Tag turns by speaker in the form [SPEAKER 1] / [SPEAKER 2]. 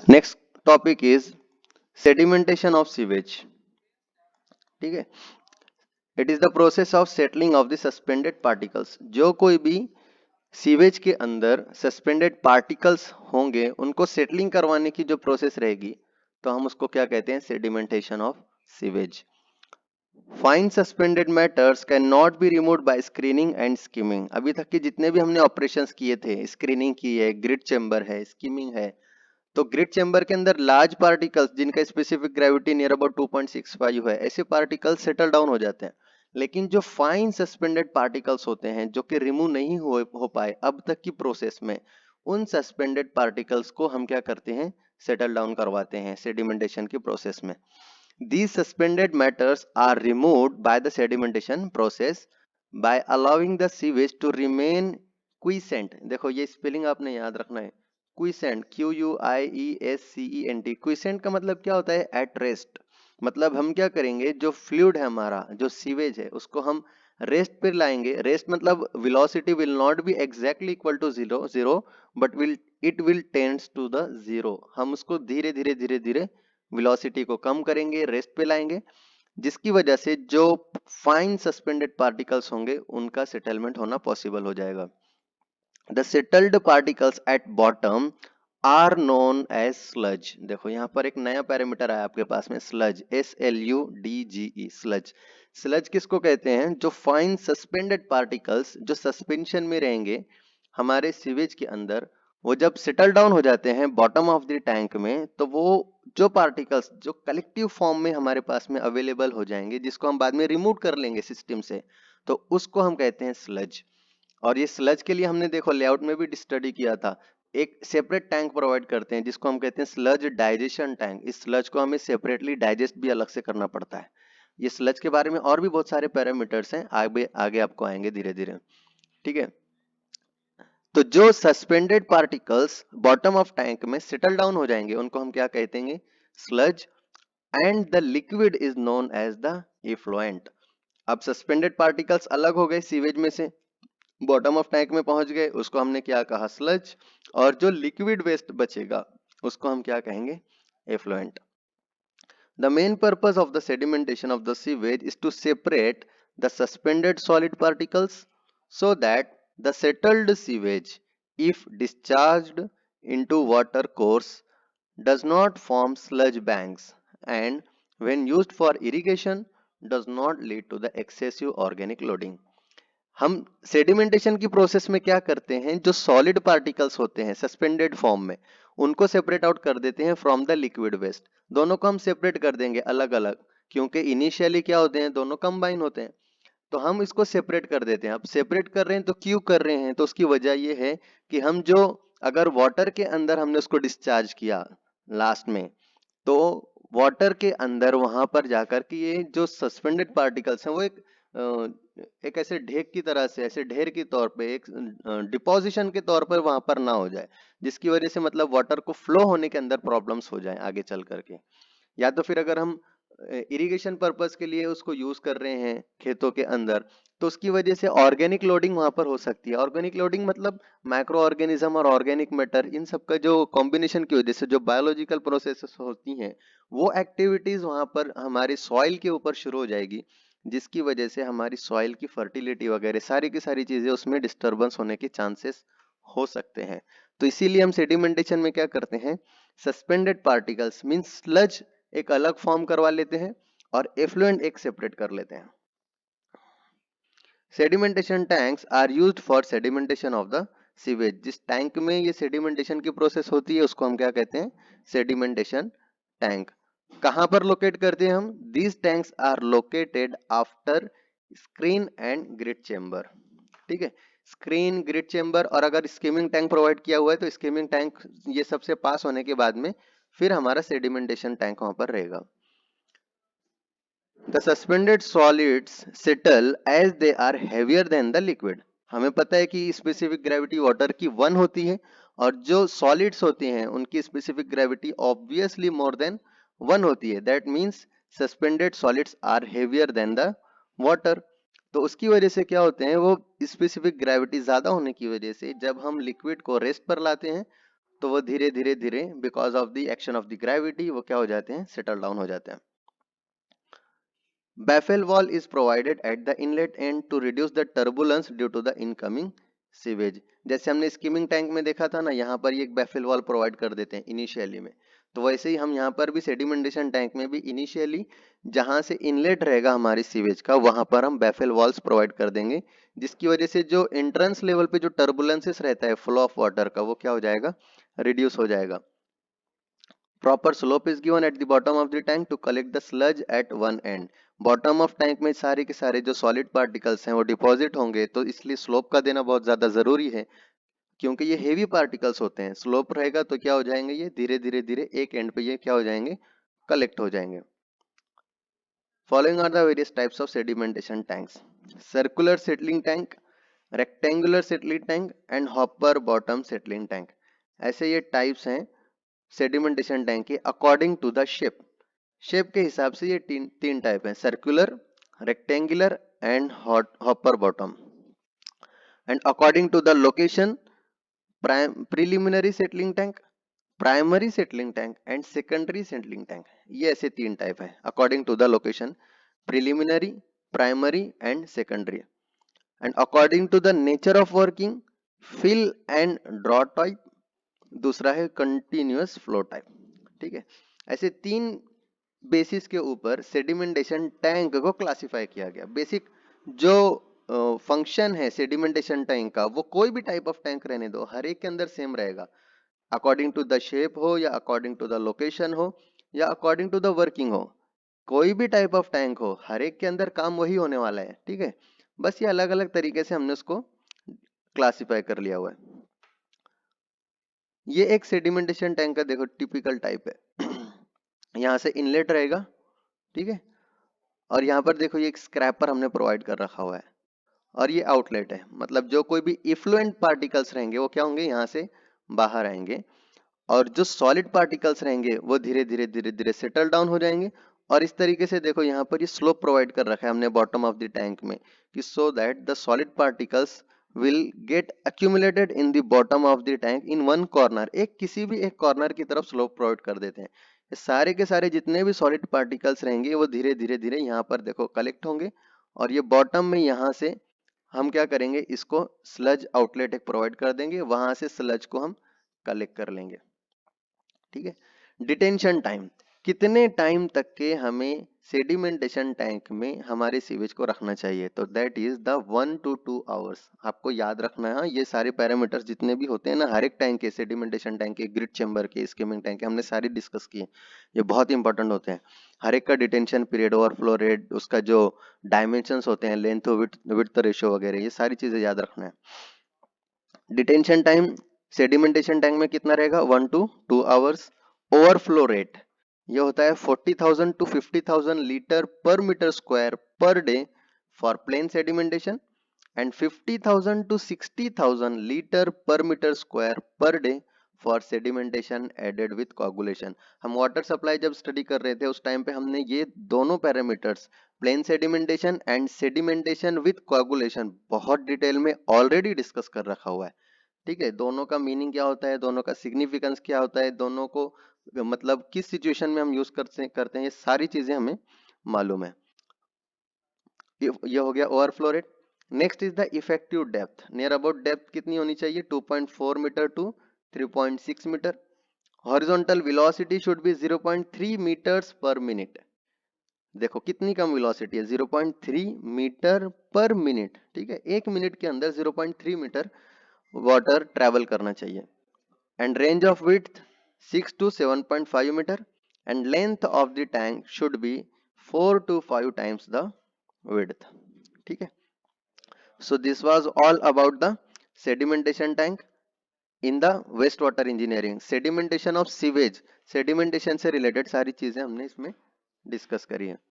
[SPEAKER 1] Next topic is sedimentation of sewage. ठीक है, it is the process of settling of the suspended particles. जो कोई भी sewage के अंदर सस्पेंडेड पार्टिकल्स होंगे उनको सेटलिंग करवाने की जो प्रोसेस रहेगी तो हम उसको क्या कहते हैं, sedimentation of sewage. Fine suspended matters can not be removed by screening and skimming. अभी तक के जितने भी हमने ऑपरेशंस किए थे, स्क्रीनिंग की है, ग्रिड चेंबर है, स्कीमिंग है, तो ग्रिड चेंबर के अंदर लार्ज पार्टिकल्स जिनका स्पेसिफिक ग्रेविटी नियर अबाउट 2.65 है, ऐसे पार्टिकल्स सेटल डाउन हो जाते हैं। लेकिन जो फाइन सस्पेंडेड पार्टिकल्स होते हैं जो कि रिमूव नहीं हो पाए अब तक की प्रोसेस में, उन सस्पेंडेड पार्टिकल्स को हम क्या करते हैं, सेटल डाउन करवाते हैं सेडिमेंटेशन की प्रोसेस में। These suspended matters are removed by the sedimentation process by allowing the sewage to remain quiescent। देखो ये स्पेलिंग आपने याद रखना है, क्विसेंट, QUIESCENT। क्विसेंट का मतलब क्या होता है, एट रेस्ट। मतलब हम क्या करेंगे, जो फ्लूइड है हमारा, जो सीवेज है, उसको हम रेस्ट पर लाएंगे। रेस्ट मतलब velocity will not be exactly equal to zero but will tends to the zero. हम उसको धीरे धीरे धीरे धीरे वेलोसिटी को कम करेंगे, रेस्ट पे लाएंगे, जिसकी वजह से जो फाइन सस्पेंडेड पार्टिकल्स होंगे उनका सेटलमेंट होना पॉसिबल हो जाएगा। The settled particles at bottom are known as sludge. देखो यहाँ पर एक नया पैरामीटर आया आपके पास में, स्लज, SLUDGE, स्लज। स्लज किसको कहते हैं, जो फाइन सस्पेंडेड पार्टिकल्स जो सस्पेंशन में रहेंगे हमारे सीवेज के अंदर, वो जब सेटल डाउन हो जाते हैं बॉटम ऑफ द टैंक में, तो वो जो पार्टिकल्स जो कलेक्टिव फॉर्म में हमारे पास में अवेलेबल हो जाएंगे, जिसको हम बाद में रिमूव कर लेंगे सिस्टम से, तो उसको हम कहते हैं स्लज। और ये स्लज के लिए हमने देखो लेआउट में भी स्टडी किया था, एक सेपरेट टैंक प्रोवाइड करते हैं जिसको हम कहते हैं स्लज डाइजेशन टैंक। इस स्लज को हमें सेपरेटली डाइजेस्ट भी अलग से करना पड़ता है। ये स्लज के बारे में और भी बहुत सारे पैरामीटर्स हैं, आगे आगे आपको आएंगे धीरे धीरे। ठीक है, तो जो suspended particles bottom of tank में सेटल डाउन हो जाएंगे उनको हम क्या कहते हैं, sludge, and the liquid is known as the effluent. अब सस्पेंडेड पार्टिकल्स अलग हो गए सीवेज में से, बॉटम ऑफ टैंक में पहुंच गए, उसको हमने क्या कहा, स्लज। और जो लिक्विड वेस्ट बचेगा उसको हम क्या कहेंगे, effluent. The main purpose of the sedimentation of the sewage is to separate the suspended solid particles so that the settled sewage, if discharged into water course, does not form sludge banks and when used for irrigation does not lead to the excessive organic loading। हम sedimentation की process में क्या करते हैं, जो solid particles होते हैं suspended form में, उनको सेपरेट आउट कर देते हैं फ्रॉम द लिक्विड वेस्ट। दोनों को हम सेपरेट कर देंगे अलग अलग, क्योंकि इनिशियली क्या होते हैं, दोनों कंबाइन होते हैं, तो हम इसको सेपरेट कर देते हैं। अब सेपरेट कर रहे हैं तो क्यों कर रहे हैं, तो उसकी वजह ये है कि हम जो, अगर वाटर के अंदर हमने उसको डिस्चार्ज किया लास्ट में, तो वाटर के अंदर वहां पर जाकर के ये जो सस्पेंडेड पार्टिकल्स हैं वो एक ऐसे ढेक की तरह से, ऐसे ढेर के तौर पे, एक डिपोजिशन के तौर पर वहां पर ना हो जाए, जिसकी वजह से मतलब वाटर को फ्लो होने के अंदर प्रॉब्लम्स हो जाए आगे चल करके। या तो फिर अगर हम इरिगेशन पर्पस के लिए उसको यूज कर रहे हैं खेतों के अंदर, तो उसकी वजह से ऑर्गेनिक लोडिंग वहां पर हो सकती है। ऑर्गेनिक लोडिंग मतलब माइक्रो ऑर्गेनिज्म और ऑर्गेनिक मैटर, इन सब का जो कॉम्बिनेशन की वजह से जो बायोलॉजिकल प्रोसेसेस होती हैं, वो एक्टिविटीज वहां पर हमारी सॉइल के ऊपर शुरू हो जाएगी, जिसकी वजह से हमारी सॉइल की फर्टिलिटी वगैरह सारी की सारी चीजें उसमें डिस्टर्बेंस होने के चांसेस हो सकते हैं। तो इसीलिए हम सेडिमेंटेशन में क्या करते हैं, सस्पेंडेड पार्टिकल्स मीन स्लज एक अलग फॉर्म करवा लेते हैं और एफ्लुएंट एक सेपरेट कर लेते हैं। Sedimentation tanks are used for sedimentation of the sewage. जिस टैंक में ये सेडिमेंटेशन की प्रोसेस होती है उसको हम क्या कहते हैं, सेडिमेंटेशन टैंक। कहां पर लोकेट करते हैं हम, these tanks are located after screen and grit chamber. ठीक है, स्क्रीन, ग्रिड चेंबर, और अगर स्कीमिंग टैंक प्रोवाइड किया हुआ है तो स्कीमिंग टैंक ये सबसे पास होने के बाद में फिर हमारा सेडिमेंटेशन टैंक वहां पर रहेगा। The suspended solids settle as they are heavier than the liquid। हमें पता है कि स्पेसिफिक ग्रेविटी वाटर की 1 होती है और जो सॉलिड्स होते हैं उनकी specific gravity obviously more than 1 होती है। That means suspended solids are heavier than the water. तो उसकी वजह से क्या होते हैं, वो स्पेसिफिक ग्रेविटी ज्यादा होने की वजह से जब हम लिक्विड को रेस्ट पर लाते हैं तो वो धीरे धीरे धीरे because of the action of the gravity वो क्या हो जाते हैं, सेटल डाउन हो जाते हैं। Baffle wall is provided at the inlet end to reduce the turbulence due to the incoming sewage। जैसे हमने स्कीमिंग टैंक में देखा था ना, यहाँ पर ये एक बैफेल वॉल प्रोवाइड कर देते हैं इनिशियली में, तो वैसे ही हम यहाँ पर भी सेडिमेंटेशन टैंक में भी इनिशियली जहाँ से इनलेट रहेगा हमारी सीवेज का वहां पर हम बैफेल वॉल्स प्रोवाइड कर देंगे, जिसकी वजह से जो एंट्रेंस लेवल पे जो टर्बुलेंसेस रहता है फ्लो ऑफ वाटर का वो क्या हो जाएगा, रिड्यूस हो जाएगा। Proper slope is given at the bottom of the tank to collect the sludge at one end। Bottom of tank में सारे के सारे जो सॉलिड पार्टिकल्स हैं वो डिपॉजिट होंगे, तो इसलिए स्लोप का देना बहुत ज्यादा जरूरी है, क्योंकि ये हेवी पार्टिकल्स होते हैं। स्लोप रहेगा तो क्या हो जाएंगे, ये धीरे धीरे धीरे एक एंड पे ये क्या हो जाएंगे, कलेक्ट हो जाएंगे। Following are the various types of sedimentation tanks: circular settling tank, rectangular settling tank and hopper bottom settling tank. ऐसे ये टाइप्स हैं सेडिमेंटेशन टैंक के according to the shape. Shape के हिसाब से ये तीन टाइप है, circular, rectangular and hopper bottom. And according to the location, preliminary settling tank, primary settling tank and secondary settling tank. ये ऐसे तीन टाइप है according to the location, preliminary, primary and secondary. And according to the nature of working, fill and draw type, दूसरा है continuous flow type. ठीक है, ऐसे तीन बेसिस के ऊपर सेडिमेंटेशन टैंक को क्लासिफाई किया गया। बेसिक जो फंक्शन है सेडिमेंटेशन टैंक का, वो कोई भी टाइप ऑफ टैंक रहने दो, हर एक के अंदर सेम रहेगा, अकॉर्डिंग टू द शेप हो या अकॉर्डिंग टू द लोकेशन हो या अकॉर्डिंग टू द वर्किंग हो, कोई भी टाइप ऑफ टैंक हो हर एक के अंदर काम वही होने वाला है। ठीक है, बस ये अलग अलग तरीके से हमने उसको क्लासिफाई कर लिया हुआ है। ये एक सेडिमेंटेशन टैंक का देखो टिपिकल टाइप है। यहाँ से इनलेट रहेगा, ठीक है, और यहाँ पर देखो ये एक स्क्रैपर हमने प्रोवाइड कर रखा हुआ है, और ये आउटलेट है, मतलब जो कोई भी इफ्लुएंट पार्टिकल्स रहेंगे वो क्या होंगे, यहाँ से बाहर आएंगे, और जो सॉलिड पार्टिकल्स रहेंगे वो धीरे धीरे धीरे धीरे सेटल डाउन हो जाएंगे। और इस तरीके से देखो यहाँ पर ये स्लोप प्रोवाइड कर रखा है हमने बॉटम ऑफ द टैंक में, कि so that the solid particles will get accumulated in the bottom of the tank in one corner। एक किसी भी एक कॉर्नर की तरफ स्लोप प्रोवाइड कर देते हैं। ये सारे के सारे जितने भी सॉलिड पार्टिकल्स रहेंगे वो धीरे धीरे धीरे यहाँ पर देखो कलेक्ट होंगे, और ये बॉटम में यहाँ से हम क्या करेंगे, इसको स्लज आउटलेट एक प्रोवाइड कर देंगे, वहां से स्लज को हम कलेक्ट कर लेंगे। ठीक है, डिटेंशन टाइम, कितने टाइम तक के हमें सेडिमेंटेशन टैंक में हमारे सीवेज को रखना चाहिए, तो that is the 1 to 2 hours. आपको याद रखना है ये सारे पैरामीटर्स जितने भी होते हैं ना हर एक टैंक के, सेडिमेंटेशन टैंक के, ग्रिड चैम्बर के, स्कीमिंग टैंक के, हमने सारी डिस्कस किए, ये बहुत इंपॉर्टेंट होते हैं। हर एक का डिटेंशन पीरियड, ओवरफ्लो रेट, उसका जो डायमेंशंस होते हैं, लेंथ विड्थ रेशियो वगैरह, ये सारी चीजें याद रखना है। डिटेंशन टाइम सेडिमेंटेशन टैंक में कितना रहेगा, 1 to 2 आवर्स। ओवरफ्लो रेट ये होता है 40,000 to 50,000 litre per metre square per day for plain sedimentation, and 50,000 to 60,000 litre per metre square per day for sedimentation aided with coagulation. हम water supply जब study कर रहे थे उस टाइम पे हमने ये दोनों parameters, plain sedimentation and sedimentation with coagulation, बहुत डिटेल में ऑलरेडी डिस्कस कर रखा हुआ है। ठीक है, दोनों का मीनिंग क्या होता है, दोनों का सिग्निफिकेंस क्या होता है, दोनों को मतलब किस सिचुएशन में हम यूज करते हैं, ये सारी चीजें हमें मालूम है। ये हो गया overflow rate. Next is the effective depth, near about depth कितनी होनी चाहिए, 2.4 meter to 3.6 meter. Horizontal velocity should be 0.3 meters per minute. देखो कितनी कम वेलोसिटी है, 0.3 मीटर पर मिनट। ठीक है, एक मिनट के अंदर 0.3 मीटर वाटर ट्रेवल करना चाहिए। And range of width 6 to 7.5 meter, and length of the tank should be 4 to 5 times the width. ठीक है, so this was all about the sedimentation tank in the waste water engineering. Sedimentation of sewage, सेडिमेंटेशन से related सारी चीजें हमने इसमें discuss करी है।